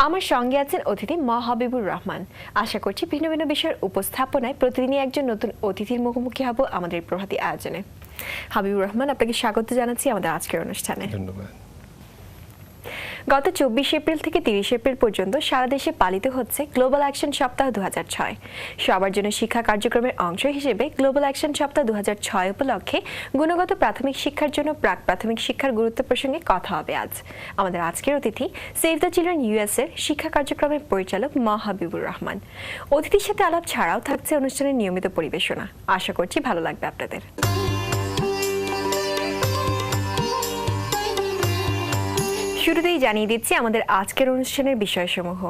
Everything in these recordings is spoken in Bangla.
আমার সঙ্গে আছেন অতিথি হাবিবুর রহমান। আশা করছি ভিন্ন ভিন্ন বিষয়ের উপস্থাপনায় প্রতিদিনই একজন নতুন অতিথির মুখোমুখি হব আমাদের প্রভাতী আয়োজনে। হাবিবুর রহমান, আপনাকে স্বাগত জানাচ্ছি আমাদের আজকের অনুষ্ঠানে। ধন্যবাদ। গত 24 এপ্রিল থেকে 30 এপ্রিল পর্যন্ত সারা দেশে পালিত হচ্ছে গ্লোবাল অ্যাকশন সপ্তাহ 2006। সবার জন্য শিক্ষা কার্যক্রমের অংশ হিসেবে গ্লোবাল অ্যাকশন সপ্তাহ 2006 উপলক্ষে গুণগত প্রাথমিক শিক্ষার জন্য প্রাক প্রাথমিক শিক্ষার গুরুত্ব প্রসঙ্গে কথা হবে আজ। আমাদের আজকের অতিথি সেভ দ্য চিলড্রেন ইউএস এর শিক্ষা কার্যক্রমের পরিচালক হাবিবুর রহমান। অতিথির সাথে আলাপ ছাড়াও থাকছে অনুষ্ঠানের নিয়মিত পরিবেশনা। আশা করছি ভালো লাগবে আপনাদের। শুরুতেই জানিয়ে দিচ্ছি আমাদের আজকের অনুষ্ঠানের বিষয়সমূহ।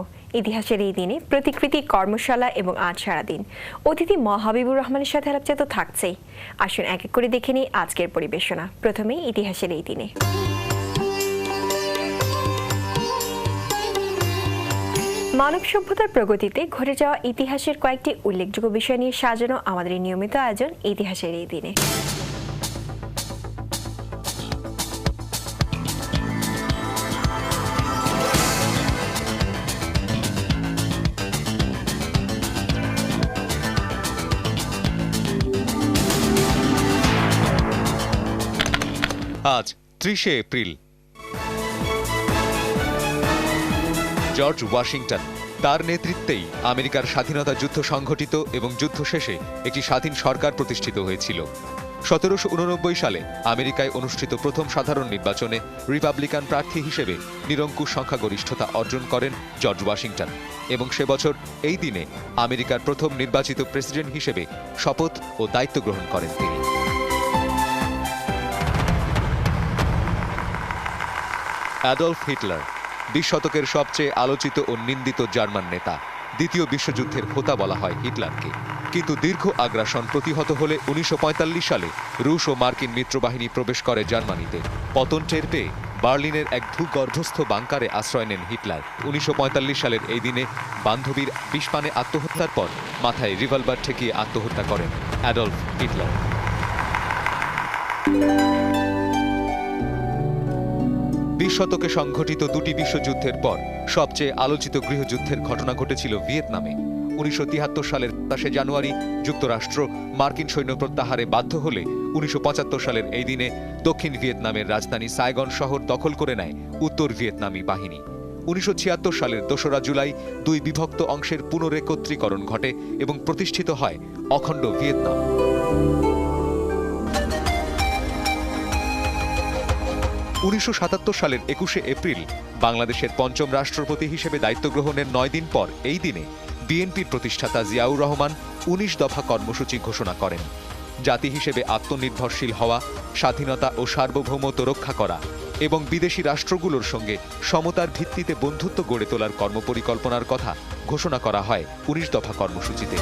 ইতিহাসের এই দিনে প্রতিকৃতি কর্মশালা এবং আজ সারাদিন অতিথি হাবিবুর রহমানের সাথে আলাপচারিতা তো থাকছেই। আসুন এক এক করে দেখে নিই আজকের পরিবেশনা। প্রথমেই ইতিহাসের এই দিনে। মানব সভ্যতার প্রগতিতে ঘটে যাওয়া ইতিহাসের কয়েকটি উল্লেখযোগ্য বিষয় নিয়ে সাজানো আমাদের এই নিয়মিত আয়োজন ইতিহাসের এই দিনে। আজ 30 এপ্রিল। জর্জ ওয়াশিংটন, তার নেতৃত্বেই আমেরিকার স্বাধীনতা যুদ্ধ সংঘটিত এবং যুদ্ধ শেষে একটি স্বাধীন সরকার প্রতিষ্ঠিত হয়েছিল। 1789 সালে আমেরিকায় অনুষ্ঠিত প্রথম সাধারণ নির্বাচনে রিপাবলিকান প্রার্থী হিসেবে নিরঙ্কুশ সংখ্যাগরিষ্ঠতা অর্জন করেন জর্জ ওয়াশিংটন এবং সে বছর এই দিনে আমেরিকার প্রথম নির্বাচিত প্রেসিডেন্ট হিসেবে শপথ ও দায়িত্ব গ্রহণ করেন তিনি। অ্যাডলফ হিটলার, 20 শতকের সবচেয়ে আলোচিত ও নিন্দিত জার্মান নেতা। দ্বিতীয় বিশ্বযুদ্ধের হোতা বলা হয় হিটলারকে। কিন্তু দীর্ঘ আগ্রাসন প্রতিহত হলে 1945 সালে রুশ ও মার্কিন মিত্রবাহিনী প্রবেশ করে জার্মানিতে। পতন টের পেয়ে বার্লিনের এক ভূগর্ভস্থ বাংকারে আশ্রয় নেন হিটলার। 1945 সালের এই দিনে বান্ধবীর বিষপানে আত্মহত্যার পর মাথায় রিভলভার ঠেকিয়ে আত্মহত্যা করেন অ্যাডলফ হিটলার। 20 শতকে সংঘটিত দুটি বিশ্বযুদ্ধের পর সবচেয়ে আলোচিত গৃহযুদ্ধের ঘটনা ঘটেছিল ভিয়েতনামে। 1973 সালের 27 জানুয়ারি যুক্তরাষ্ট্র মার্কিন সৈন্য প্রত্যাহারে বাধ্য হলে 1975 সালের এই দিনে দক্ষিণ ভিয়েতনামের রাজধানী সাইগন শহর দখল করে নেয় উত্তর ভিয়েতনামী বাহিনী। 1976 সালের 2রা জুলাই দুই বিভক্ত অংশের পুনরেকত্রীকরণ ঘটে এবং প্রতিষ্ঠিত হয় অখণ্ড ভিয়েতনাম। 1977 সালের 21 এপ্রিল বাংলাদেশের পঞ্চম রাষ্ট্রপতি হিসেবে দায়িত্ব গ্রহণের 9 দিন পর এই দিনে বিএনপির প্রতিষ্ঠাতা জিয়াউর রহমান 19 দফা কর্মসূচি ঘোষণা করেন। জাতি হিসেবে আত্মনির্ভরশীল হওয়া, স্বাধীনতা ও সার্বভৌমত্ব রক্ষা করা এবং বিদেশি রাষ্ট্রগুলোর সঙ্গে সমতার ভিত্তিতে বন্ধুত্ব গড়ে তোলার কর্মপরিকল্পনার কথা ঘোষণা করা হয় 19 দফা কর্মসূচিতে।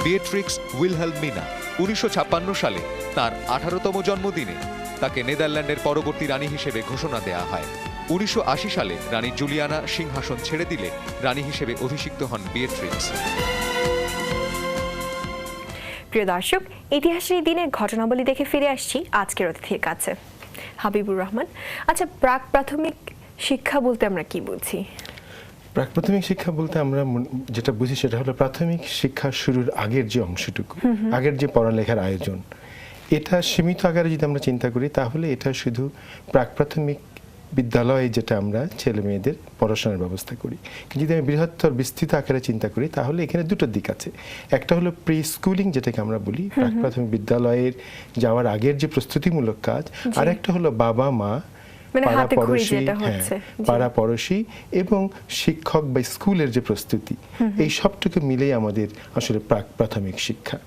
বিয়েট্রিক্স উইলহেলমিনা 1956 সালে তার 18তম জন্মদিনে তাকে নেদারল্যান্ডের পরবর্তী রানী হিসেবে ঘোষণা দেয়া হয়। 1980 সালে রানী জুলিয়ানা সিংহাসন ছেড়ে দিলে রানী হিসেবে অভিষিক্ত হন বিয়েট্রিক্স। প্রিয় দর্শক, ইতিহাসের এই দিনের ঘটনাবলী দেখে ফিরে আসছি আজকের অতিথির কাছে। হাবিবুর রহমান, আচ্ছা, প্রাক প্রাথমিক শিক্ষা বলতে আমরা কি বুঝি? প্রাক প্রাথমিক শিক্ষা বলতে আমরা যেটা বুঝি সেটা হলো প্রাথমিক শিক্ষা শুরুর আগের যে অংশটুকু, আগের যে পড়ালেখার আয়োজন, এটা সীমিত আকারে যদি আমরা চিন্তা করি তাহলে এটা শুধু প্রাক প্রাথমিক বিদ্যালয়ে যেটা আমরা ছেলে মেয়েদের পড়াশোনার ব্যবস্থা করি। কিন্তু যদি আমি বৃহত্তর বিস্তৃত আকারে চিন্তা করি তাহলে এখানে দুটো দিক আছে। একটা হলো প্রি স্কুলিং, যেটাকে আমরা বলি প্রাক প্রাথমিক বিদ্যালয়ের যাওয়ার আগের যে প্রস্তুতিমূলক কাজ, আর একটা হলো বাবা মা, পাড়া পড়শি এবং শিক্ষক বা স্কুলের যে প্রস্তুতি, এই সবটুকু মিলেই আমাদের আসলে প্রাক প্রাথমিক শিক্ষা।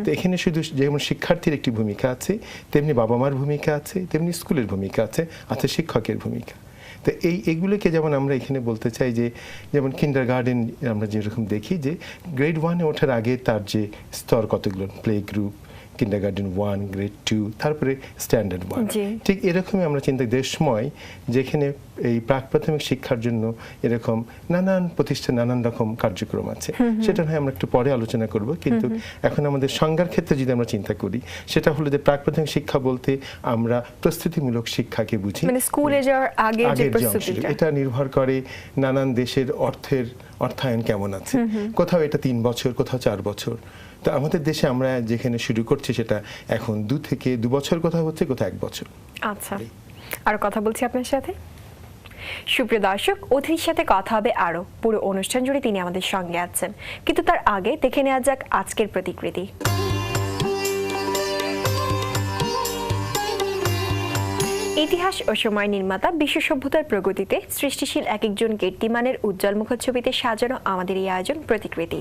তো এখানে শুধু যেমন শিক্ষার্থীর একটি ভূমিকা আছে, তেমনি বাবা মার ভূমিকা আছে, তেমনি স্কুলের ভূমিকা আছে, আছে শিক্ষকের ভূমিকা। তো এইগুলোকে যেমন আমরা এখানে বলতে চাই যে যেমন কিন্ডারগার্টেন আমরা যেরকম দেখি যে গ্রেড 1-এ ওঠার আগে তার যে স্তর কতগুলো, প্লে গ্রুপ, কিন্ডারগার্টেন 1, গ্রেড 2, তারপরে স্ট্যান্ডার্ড 1। জি। ঠিক এরকমই আমরা চিন্তা দেশময় যেখানে এই প্রাক প্রাথমিক শিক্ষার জন্য এরকম নানান প্রতিষ্ঠান নানান রকম কার্যক্রম আছে, সেটা নয় আমরা একটু পরে আলোচনা করব। কিন্তু এখন আমাদের সংজ্ঞার ক্ষেত্রে যদি আমরা চিন্তা করি, সেটা হলো যে প্রাক প্রাথমিক শিক্ষা বলতে আমরা প্রস্তুতিমূলক শিক্ষাকে বুঝি। মানে স্কুলে যাওয়ার আগে যে আগের যে প্রস্তুতিটা, অংশটা, এটা নির্ভর করে নানান দেশের অর্থায়ন কেমন আছে। কোথাও এটা 3 বছর, কোথাও 4 বছর। তো আমাদের দেশে আমরা যেখানে শুরু করছি সেটা এখন 2 থেকে 2 বছর, কোথাও হচ্ছে কোথাও 1 বছর। আচ্ছা, আর কথা বলছি আপনার সাথে। সুপ্রিয় দর্শক, অতিথির সাথে কথা হবে আরো, পুরো অনুষ্ঠান জুড়ে তিনি আমাদের সঙ্গে আছেন। কিন্তু তার আগে দেখে নেওয়া যাক আজকের প্রতিকৃতি। ইতিহাস ও সময় নির্মাতা, বিশ্ব সভ্যতার প্রগতিতে সৃষ্টিশীল এক একজন কীর্তিমানের উজ্জ্বল মুখচ্ছবিতে সাজানো আমাদের এই আয়োজন প্রতিকৃতি।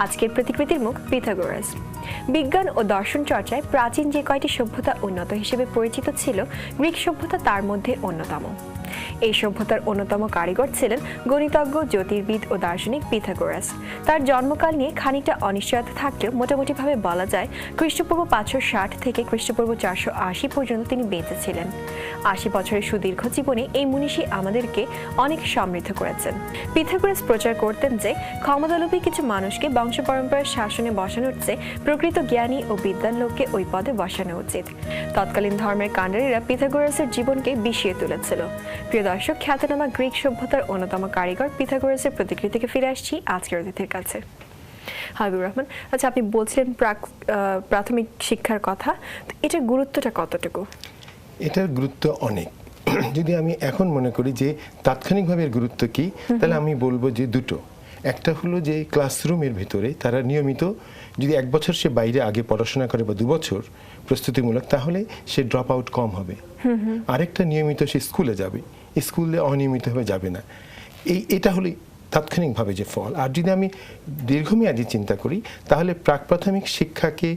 আজকের প্রতিকৃতির মুখ পিথাগোরাস। বিজ্ঞান ও দর্শন চর্চায় প্রাচীন যে কয়টি সভ্যতা উন্নত হিসেবে পরিচিত ছিল, গ্রিক সভ্যতা তার মধ্যে অন্যতম। এই সভ্যতার অন্যতম কারিগর ছিলেন গণিতজ্ঞ, জ্যোতির্বিদ ও দার্শনিক পিথাগোরাস। তার জন্মকাল নিয়ে খানিকটা অনিশ্চয়তা থাকলেও মোটামুটিভাবে বলা যায় খ্রিস্টপূর্ব 560 থেকে খ্রিস্টপূর্ব 480 পর্যন্ত তিনি বেঁচে ছিলেন। 80 বছরের সুদীর্ঘ জীবনে এই মনীষী আমাদেরকে অনেক সমৃদ্ধ করেছেন। পিথাগোরাস প্রচার করতেন যে ক্ষমতালোভী কিছু মানুষকে বংশ পরম্পরার শাসনে বসানোর চেয়ে প্রকৃত জ্ঞানী ও বিদ্যান লোককে ওই পদে বসানো উচিত। তৎকালীন ধর্মের কাণ্ডারীরা পিথাগোরাসের জীবনকে বিষিয়ে তুলেছিল। প্রিয় দর্শক, খ্যাতনামা গ্রিক সভ্যতার অন্যতম কারিগর পিথাগোরাসের প্রতিকৃতি থেকে ফিরে আসছি আজকের অতিথির কাছে। হাবিবুর রহমান, আচ্ছা, আপনি বলছিলেন প্রাথমিক শিক্ষার কথা, তো এটার গুরুত্বটা কতটুকু? এটার গুরুত্ব অনেক। যদি আমি এখন মনে করি যে তাৎক্ষণিকভাবে এর গুরুত্ব কি, তাহলে আমি বলবো যে দুটো। একটা হলো যে ক্লাসরুমের ভিতরে তারা নিয়মিত, যদি 1 বছর সে বাইরে আগে পড়াশোনা করে বা 2 বছর প্রস্তুতিমূলক, তাহলে সে ড্রপ আউট কম হবে। আরেকটা, নিয়মিত সে স্কুলে যাবে, স্কুলে অনিয়মিতভাবে যাবে না। এটা হলো তাৎক্ষণিকভাবে যে ফল। আর যদি আমি দীর্ঘমেয়াদী চিন্তা করি, তাহলে প্রাক প্রাথমিক শিক্ষাকে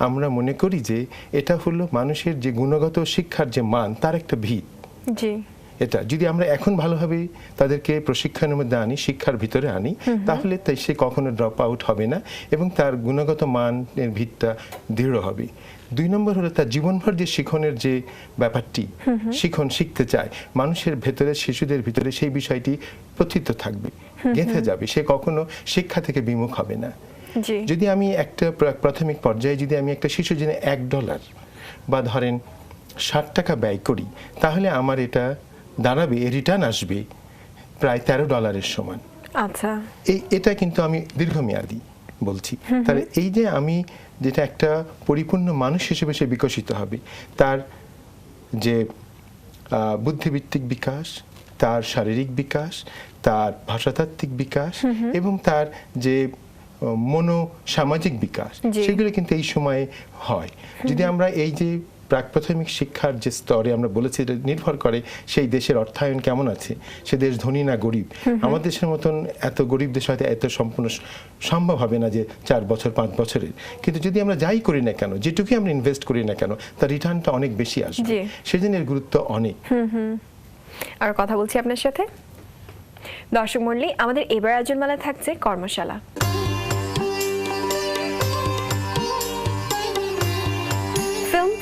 আমরা মনে করি যে এটা হলো মানুষের যে গুণগত শিক্ষার যে মান, তার একটা ভিত। জি। এটা যদি আমরা এখন ভালোভাবে তাদেরকে প্রশিক্ষণের মধ্যে আনি, শিক্ষার ভিতরে আনি, তাহলে সে কখনো ড্রপ আউট হবে না এবং তার গুণগত মানের ভিতটা দৃঢ় হবে। 2 নম্বর হলো তার জীবনভর যে শিখনের যে ব্যাপারটি, শিখতে চায় মানুষের ভেতরে, শিশুদের ভিতরে সেই বিষয়টি প্রথিত থাকবে, গেঁথে যাবে, সে কখনো শিক্ষা থেকে বিমুখ হবে না। যদি আমি একটা প্রাথমিক পর্যায়ে যদি আমি একটা শিশুর জন্য $1 বা ধরেন 60 টাকা ব্যয় করি, তাহলে আমার এটা দাঁড়াবে, রিটার্ন আসবে প্রায় $13 সমান। আচ্ছা, এটা কিন্তু আমি দীর্ঘমেয়াদী বলছি। তাহলে এই যে আমি যেটা একটা পরিপূর্ণ মানুষ হিসেবে সে বিকশিত হবে, তার যে বুদ্ধিবৃত্তিক বিকাশ, তার শারীরিক বিকাশ, তার ভাষাতাত্ত্বিক বিকাশ এবং তার যে মনোসামাজিক বিকাশ, সেগুলো কিন্তু এই সময়ে হয়। যদি আমরা এই যে প্রাক প্রাথমিক শিক্ষার যে স্তরে আমরা বলেছি, এটা নির্ভর করে সেই দেশের অর্থায়ন কেমন আছে, সে দেশ ধনী না গরিব। আমাদের দেশের মতন এত গরিব দেশ হয়তো এত সম্পূর্ণ সম্ভব হবে না যে 4 বছর 5 বছরের, কিন্তু যদি আমরা যাই করি না কেন, যেটুকুই আমরা ইনভেস্ট করি না কেন, তার রিটার্নটা অনেক বেশি আসবে। সেজন্য এর গুরুত্ব অনেক। আর কথা বলছি আপনার সাথে। দর্শক মণ্ডলী, আমাদের এবার আয়োজন মেলায় থাকছে কর্মশালা।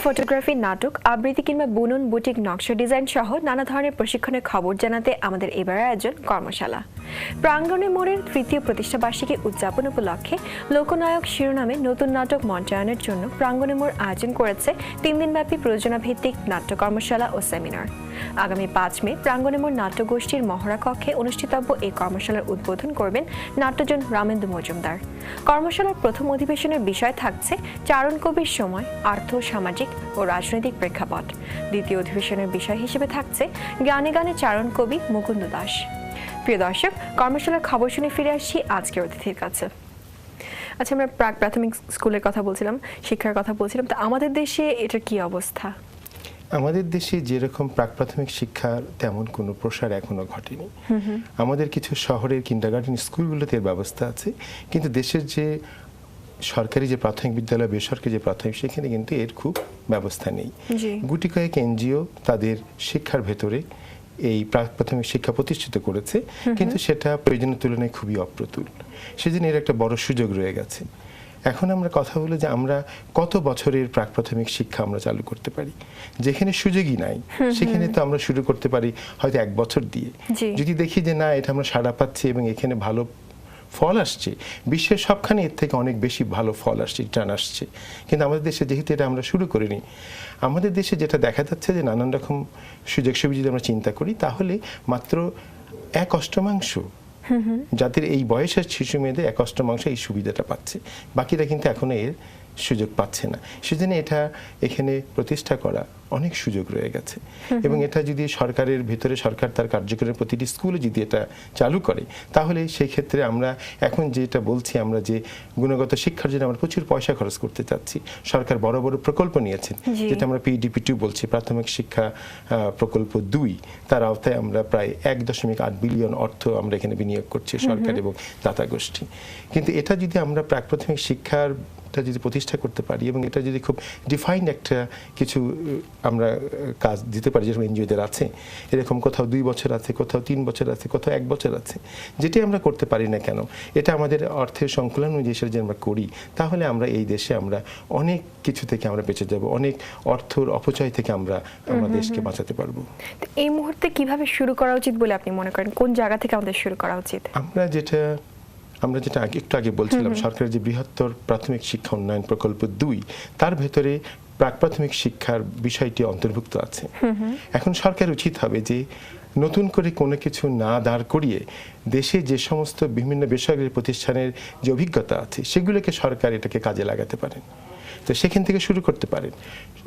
ফটোগ্রাফি, নাটক, আবৃত্তি কিংবা বুনন, বুটিক, নকশা ডিজাইন সহ নানা ধরনের প্রশিক্ষণের খবর জানাতে আমাদের এবার আয়োজন কর্মশালা। প্রাঙ্গণে মোড়ের 3য় প্রতিষ্ঠা বার্ষিকী উদযাপন উপলক্ষে লোকনায়ক শিরোনামে নতুন নাটক মঞ্চায়নের জন্য প্রাঙ্গণে মোড় আয়োজন করেছে 3 দিনব্যাপী প্রযোজনাভিত্তিক নাট্য কর্মশালা ও সেমিনার। আগামী 5 মে প্রাঙ্গণে মোড় নাট্যগোষ্ঠীর মহড়া কক্ষে অনুষ্ঠিতব্য এই কর্মশালার উদ্বোধন করবেন নাট্যজন রামেন্দু মজুমদার। কর্মশালার প্রথম অধিবেশনের বিষয় থাকছে চারণ কবির সময়, আর্থ, সামাজিক ও রাজনৈতিক প্রেক্ষাপট। দ্বিতীয় অধিবেশনের বিষয় হিসেবে থাকছে গানে গানে চারণ কবি মুকুন্দ দাস। প্রিয় দর্শক, কর্মশালার খবর শুনে ফিরে আসছি আজকের অতিথির কাছে। আচ্ছা, আমরা প্রাক প্রাথমিক স্কুলের কথা বলছিলাম, শিক্ষার কথা বলছিলাম, তো আমাদের দেশে এটা কি অবস্থা? আমাদের দেশে যেরকম প্রাক প্রাথমিক শিক্ষার তেমন কোনো প্রসার এখনো ঘটেনি। আমাদের কিছু শহরের কিন্ডারগার্টেন স্কুলগুলোতে এর ব্যবস্থা আছে, কিন্তু দেশের যে সরকারি যে প্রাথমিক বিদ্যালয়, বেসরকারি যে প্রাথমিক, সেখানে কিন্তু এর খুব ব্যবস্থা নেই। গুটি কয়েক এনজিও তাদের শিক্ষার ভেতরে এই প্রাক প্রাথমিক শিক্ষা প্রতিষ্ঠিত করেছে, কিন্তু সেটা প্রয়োজনের তুলনায় খুবই অপ্রতুল। সেজন্য এর একটা বড় সুযোগ রয়ে গেছে। এখন আমরা কথা বলি যে আমরা কত বছরের প্রাক প্রাথমিক শিক্ষা আমরা চালু করতে পারি, যেখানে সুযোগই নাই সেখানে তো আমরা শুরু করতে পারি হয়তো 1 বছর দিয়ে। জি। যদি দেখি যে না এটা আমরা সাড়া পাচ্ছি এবং এখানে ভালো ফল আসছে, বিশ্বের সবখানে এর থেকে অনেক বেশি ভালো ফল আসছে, রিটার্ন আসছে, কিন্তু আমাদের দেশে যেহেতু এটা আমরা শুরু করিনি, আমাদের দেশে যেটা দেখা যাচ্ছে যে নানান রকম সুযোগ সুবিধা যদি আমরা চিন্তা করি তাহলে মাত্র 1/8 যাদের এই বয়সের শিশু মেয়েদের 1/8 এই সুবিধাটা পাচ্ছে, বাকিরা কিন্তু এখনো এর সুযোগ পাচ্ছে না। সেজন্য এটা এখানে প্রতিষ্ঠা করা অনেক সুযোগ রয়ে গেছে এবং এটা যদি সরকারের ভিতরে সরকার তার কার্যক্রমের প্রতিটি স্কুলে যদি এটা চালু করে তাহলে সেই ক্ষেত্রে আমরা এখন যেটা বলছি আমরা যে গুণগত শিক্ষার জন্য আমরা প্রচুর পয়সা খরচ করতে চাচ্ছি, সরকার বড় বড় প্রকল্প নিয়েছেন যেটা আমরা PDP2 বলছি, প্রাথমিক শিক্ষা প্রকল্প 2, তার আওতায় আমরা প্রায় 1.8 বিলিয়ন অর্থ আমরা এখানে বিনিয়োগ করছি সরকার এবং দাতা গোষ্ঠী। কিন্তু এটা যদি আমরা প্রাক প্রাথমিক শিক্ষার যদি প্রতিষ্ঠা করতে পারি এবং এটা যদি খুব ডিফাইন্ড একটা কিছু আমরা কাজ দিতে পারি, যেরকম এনজিওদের আছে এরকম কোথাও 2 বছর আছে, কোথাও 3 বছর আছে, কোথাও 1 বছর আছে, যেটাই আমরা করতে পারি না কেন এটা আমাদের অর্থের সংকুলন অনুযায়ী সেটা যদি আমরা করি তাহলে আমরা এই দেশে আমরা অনেক কিছু থেকে আমরা বেঁচে যাব, অনেক অর্থর অপচয় থেকে আমরা দেশকে বাঁচাতে পারবো। এই মুহূর্তে কিভাবে শুরু করা উচিত বলে আপনি মনে করেন, কোন জায়গা থেকে আমাদের শুরু করা উচিত? আমরা যেটা একটু আগে বলছিলাম, সরকারের যে বৃহত্তর প্রাথমিক শিক্ষা উন্নয়ন প্রকল্প 2 তার ভেতরে প্রাক প্রাথমিক শিক্ষার বিষয়টি অন্তর্ভুক্ত আছে। এখন সরকার উচিত হবে যে নতুন করে কোনো কিছু না দাঁড় করিয়ে দেশে যে সমস্ত বিভিন্ন বেসরকারি প্রতিষ্ঠানের যে অভিজ্ঞতা আছে সেগুলোকে সরকার এটাকে কাজে লাগাতে পারেন, তো সেখান থেকে শুরু করতে পারেন।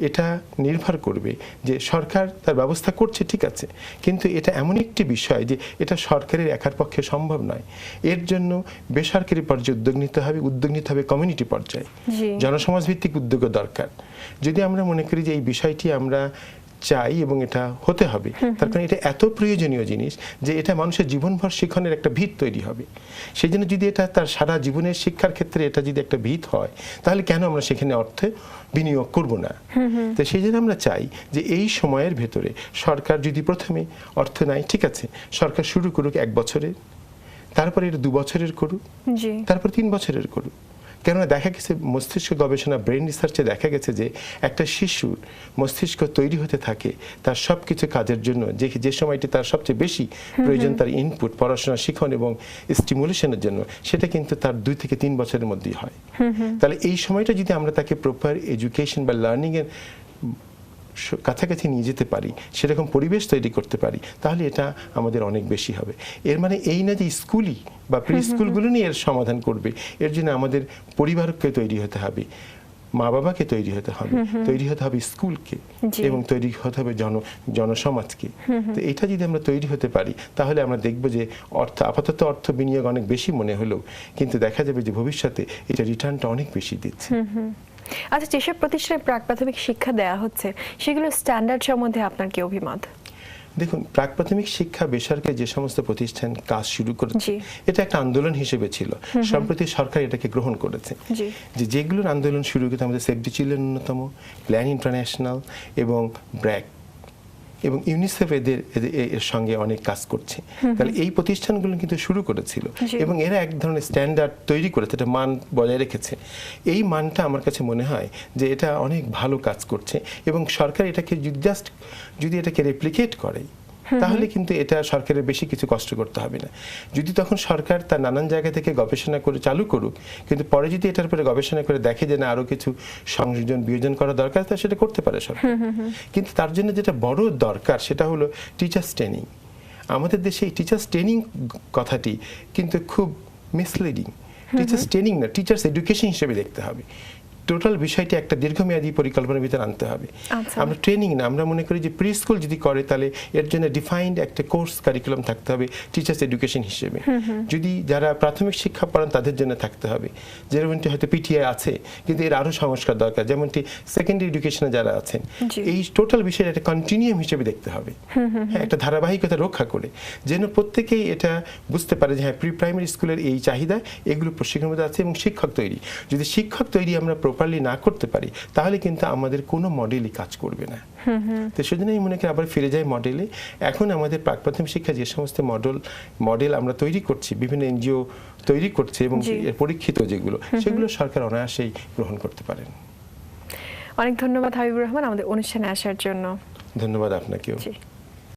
এটা নির্ভর করবে যে সরকার তার ব্যবস্থা করছে ঠিক আছে, কিন্তু এটা এমন একটি বিষয় যে এটা সরকারের একার পক্ষে সম্ভব নয়, এর জন্য বেসরকারি পর্যায়ে উদ্যোগ নিতে হবে কমিউনিটি পর্যায়ে, জনসমাজ ভিত্তিক উদ্যোগও দরকার। যদি আমরা মনে করি যে এই বিষয়টি আমরা চাই এবং এটা হতে হবে, তার কারণ এটা এত প্রয়োজনীয় জিনিস যে এটা মানুষের জীবনভর শিক্ষণের একটা ভিত তৈরি হবে। সেই জন্য যদি এটা তার সারা জীবনের শিক্ষার ক্ষেত্রে এটা যদি একটা ভিত হয় তাহলে কেন আমরা সেখানে অর্থে বিনিয়োগ করব না? তো সেই জন্য আমরা চাই যে এই সময়ের ভেতরে সরকার যদি প্রথমে অর্থ নেয় ঠিক আছে, সরকার শুরু করুক 1 বছরের, তারপরে এটা 2 বছরের করুক, তারপর 3 বছরের করুক। কেননা দেখা গেছে মস্তিষ্ক গবেষণা ব্রেন রিসার্চে দেখা গেছে যে একটা শিশুর মস্তিষ্ক তৈরি হতে থাকে তার সব কিছু কাজের জন্য যে সময়টি তার সবচেয়ে বেশি প্রয়োজন তার ইনপুট পড়াশোনা শিখন এবং স্টিমুলেশনের জন্য, সেটা কিন্তু তার 2 থেকে 3 বছরের মধ্যেই হয়। তাহলে এই সময়টা যদি আমরা তাকে প্রপার এডুকেশন বা লার্নিং এর কাছাকাছি নিয়ে যেতে পারি, সেরকম পরিবেশ তৈরি করতে পারি, তাহলে এটা আমাদের অনেক বেশি হবে। এর মানে এই না যে স্কুলই বা প্রি স্কুলগুলো নিয়ে এর সমাধান করবে, এর জন্য আমাদের পরিবারকে তৈরি হতে হবে, মা বাবাকে তৈরি হতে হবে স্কুলকে, এবং তৈরি হতে হবে জনসমাজকে। তো এটা যদি আমরা তৈরি হতে পারি তাহলে আমরা দেখব যে আপাতত অর্থ বিনিয়োগ অনেক বেশি মনে হলেও কিন্তু দেখা যাবে যে ভবিষ্যতে এটা রিটার্নটা অনেক বেশি দিচ্ছে। আচ্ছা, যেসব প্রতিষ্ঠানে প্রাক প্রাথমিক শিক্ষা দেওয়া হচ্ছে সেগুলো স্ট্যান্ডার্ড সম্বন্ধে আপনার কি অভিমত? দেখুন, প্রাক প্রাথমিক শিক্ষা বেসরকারি যে সমস্ত প্রতিষ্ঠান কাজ শুরু করেছে এটা একটা আন্দোলন হিসেবে ছিল, সম্প্রতি সরকার এটাকে গ্রহণ করেছে। যে যেগুলোর আন্দোলন শুরু করতে আমাদের সেভ দ্য চিলড্রেন অন্যতম, প্ল্যান ইন্টারন্যাশনাল এবং ব্র্যাক এবং ইউনিসেফ এর সঙ্গে অনেক কাজ করছে। তাহলে এই প্রতিষ্ঠানগুলো কিন্তু শুরু করেছিল এবং এরা এক ধরনের স্ট্যান্ডার্ড তৈরি করেছে, এটা মান বজায় রেখেছে। এই মানটা আমার কাছে মনে হয় যে এটা অনেক ভালো কাজ করছে এবং সরকার এটাকে যদি এটাকে রেপ্লিকেট করে তাহলে কিন্তু এটা সরকারের বেশি কিছু কষ্ট করতে হবে না। যদি তখন সরকার তার নানান জায়গা থেকে গবেষণা করে চালু করুক, কিন্তু পরে যদি এটার উপরে গবেষণা করে দেখে যে না আরো কিছু সংযোজন বিয়োজন করা দরকার, তা সেটা করতে পারে সরকার। কিন্তু তার জন্য যেটা বড় দরকার সেটা হলো টিচার্স ট্রেনিং। আমাদের দেশে এই টিচার্স ট্রেনিং কথাটি কিন্তু খুব মিসলিডিং। টিচার্স ট্রেনিং না, টিচার্স এডুকেশন হিসেবে দেখতে হবে। টোটাল বিষয়টি একটা দীর্ঘমেয়াদী পরিকল্পনার ভিতরে আনতে হবে। আমরা ট্রেনিং না, আমরা মনে করি যে প্রি স্কুল যদি করে তাহলে এর জন্য ডিফাইন্ড একটা কোর্স কারিকুলাম থাকতে হবে টিচার্স এডুকেশন হিসেবে। যদি যারা প্রাথমিক শিক্ষা পড়ান তাদের জন্য থাকতে হবে, যেমনটি হয়তো পিটিআই আছে, কিন্তু এর আরো সংস্কার দরকার, যেমনটি সেকেন্ডারি এডুকেশনে যারা আছেন। এই টোটাল বিষয়টা একটা কন্টিনিউয়াম হিসেবে দেখতে হবে, হ্যাঁ, একটা ধারাবাহিকতা রক্ষা করে, যেন প্রত্যেকেই এটা বুঝতে পারে যে হ্যাঁ প্রি প্রাইমারি স্কুলের এই চাহিদা, এগুলো প্রশিক্ষণের মধ্যে আছে এবং শিক্ষক তৈরি। যদি শিক্ষক তৈরি আমরা প্রপারলি না করতে পারি তাহলে কিন্তু আমাদের কোনো মডেলই কাজ করবে না। তো সেজন্য আমি মনে করি আবার ফিরে যাই মডেলে। এখন আমাদের প্রাক প্রাথমিক শিক্ষা যে সমস্ত মডেল আমরা তৈরি করছি, বিভিন্ন এনজিও তৈরি করছে এবং পরীক্ষিত যেগুলো, সেগুলো সরকার অনায়াসেই গ্রহণ করতে পারেন। অনেক ধন্যবাদ হাবিবুর রহমান আমাদের অনুষ্ঠানে আসার জন্য। ধন্যবাদ আপনাকেও। জি।